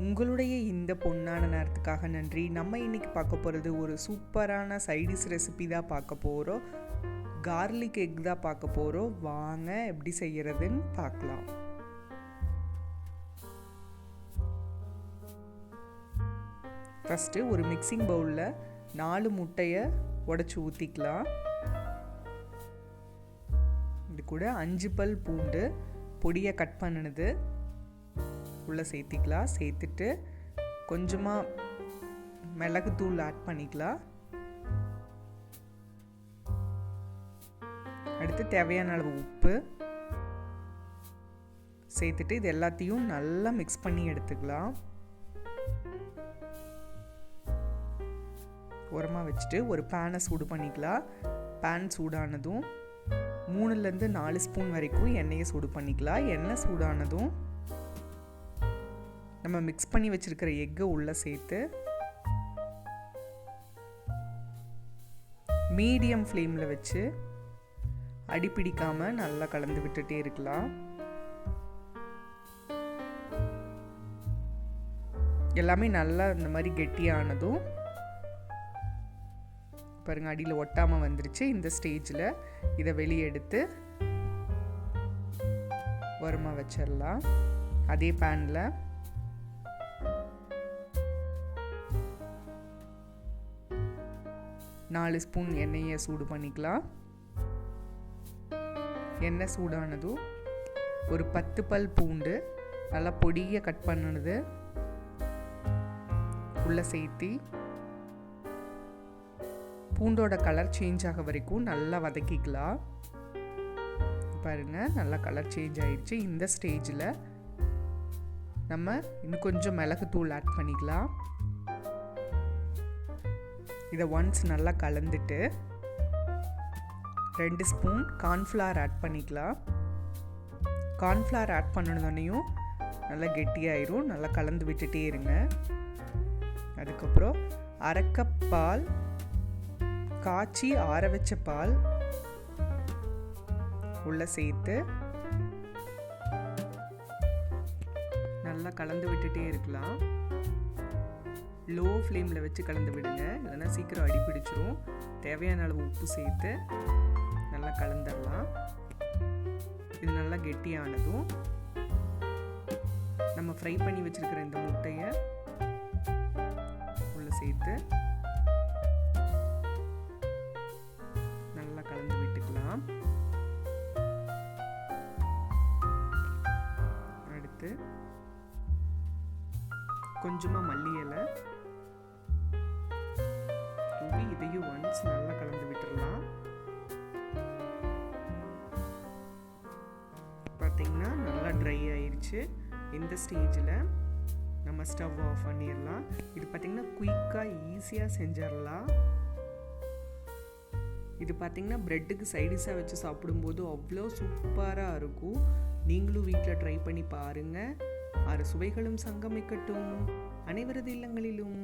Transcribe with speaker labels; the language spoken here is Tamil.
Speaker 1: உங்களுடைய இந்த பொன்னான நேரத்துக்காக நன்றி. நம்ம இன்றைக்கி பார்க்க போகிறது ஒரு சூப்பரான சைடிஷ் ரெசிபி தான் பார்க்க போகிறோம். கார்லிக் எக் தான் பார்க்க போகிறோம். வாங்க எப்படி செய்கிறதுன்னு பார்க்கலாம். ஃபஸ்ட்டு ஒரு மிக்சிங் பவுலில் 4 முட்டையை உடச்சி ஊற்றிக்கலாம். இது கூட 5 பல் பூண்டு பொடியை கட் பண்ணினது உள்ளே சேர்த்திக்கலாம். சேர்த்துட்டு கொஞ்சமாக மிளகுத்தூள் ஆட் பண்ணிக்கலாம். அடுத்து தேவையான அளவு உப்பு சேர்த்துட்டு இது எல்லாத்தையும் நல்லா மிக்ஸ் பண்ணி எடுத்துக்கலாம். உரமாக வச்சுட்டு ஒரு பேனை சூடு பண்ணிக்கலாம். பேன் சூடானதும் 3லேருந்து 4 ஸ்பூன் வரைக்கும் எண்ணெயை சூடு பண்ணிக்கலாம். எண்ணெய் சூடானதும் நம்ம மிக்ஸ் பண்ணி வச்சுருக்கிற எக்கை உள்ளே சேர்த்து மீடியம் ஃப்ளேமில் வச்சு அடிப்பிடிக்காமல் நல்லா கலந்து விட்டுட்டே இருக்கலாம். எல்லாமே நல்லா இந்த மாதிரி கெட்டியானதும் பாருங்கள் அடியில் ஒட்டாமல் வந்துருச்சு. இந்த ஸ்டேஜில் இதை வெளியே எடுத்து வருமா வச்சிடலாம். அதே பேனில் நாலு ஸ்பூன் எண்ணெயை சூடு பண்ணிக்கலாம். எண்ணெய் சூடானதும் ஒரு 10 பல் பூண்டு நல்லா பொடியை கட் பண்ணினது உள்ளே சேர்த்தி பூண்டோட கலர் சேஞ்ச் ஆக வரைக்கும் நல்லா வதக்கிக்கலாம். பாருங்கள் நல்லா கலர் சேஞ்ச் ஆயிடுச்சு. இந்த ஸ்டேஜில் நம்ம இன்னும் கொஞ்சம் மிளகுத்தூள் ஆட் பண்ணிக்கலாம். இதை ஒன்ஸ் நல்லா கலந்துட்டு 2 ஸ்பூன் கார்ன்ஃப்ளவர் ஆட் பண்ணிக்கலாம். கார்ன்ஃப்ளவர் ஆட் பண்ணினோடனையும் நல்லா கெட்டியாயிரும். நல்லா கலந்து விட்டுட்டே இருங்க. அதுக்கப்புறம் 1/2 கப் பால் காய்ச்சி ஆற வச்ச பால் உள்ள சேர்த்து நல்லா கலந்து விட்டுட்டே இருக்கலாம். லோ ஃப்ளேமில் வச்சு கலந்து விடுங்க, இல்லைன்னா சீக்கிரம் அடி பிடிச்சிரும். தேவையான அளவு உப்பு சேர்த்து நல்லா கலந்துடலாம். இது நல்லா கெட்டியானதும் நம்ம ஃப்ரை பண்ணி வச்சுருக்கிற இந்த முட்டையை உள்ள சேர்த்து நல்லா கலந்து விட்டுக்கலாம். அடுத்து கொஞ்சமாக மல்லி இலை தூவி இதையும் ஒன்ஸ் நல்லா கலந்து விட்டுடலாம். பார்த்தீங்கன்னா நல்லா ட்ரை ஆயிடுச்சு. இந்த ஸ்டேஜில் நம்ம ஸ்டவ் ஆஃப் பண்ணிடலாம். இது பார்த்திங்கன்னா குயிக்காக ஈஸியாக செஞ்சிடலாம். இது பார்த்திங்கன்னா ப்ரெட்டுக்கு சைடிஷாக வச்சு சாப்பிடும்போது அவ்வளோ சூப்பராக இருக்கும். நீங்களும் வீட்டில் ட்ரை பண்ணி பாருங்கள். 6 சுவைகளும் சங்கமிக்கட்டும் அனைவரது இல்லங்களிலும்.